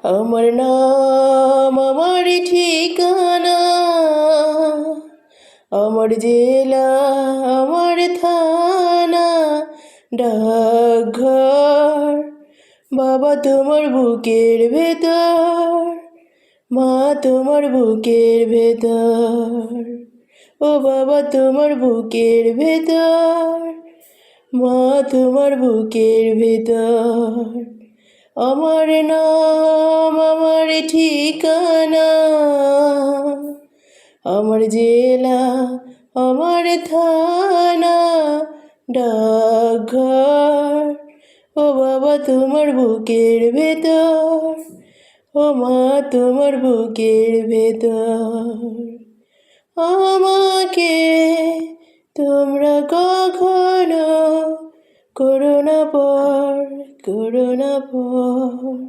আমার নাম আমার ঠিকানা, আমার জেলা আমার থানা, ডাকঘর বাবা তোমার বুকের ভেতর, মা তোমার বুকের ভেতর, ও বাবা তোমার বুকের ভেতর, মা তোমার বুকের ভেতর। আমার নাম আমার ঠিকানা, আমার জেলা আমার থানা, ডাকঘর ও বাবা তোমার বুকের ভেতর, ও মা তোমার বুকের ভেতর। আমাকে তোমরা কখনো করো না পর, করো না পর।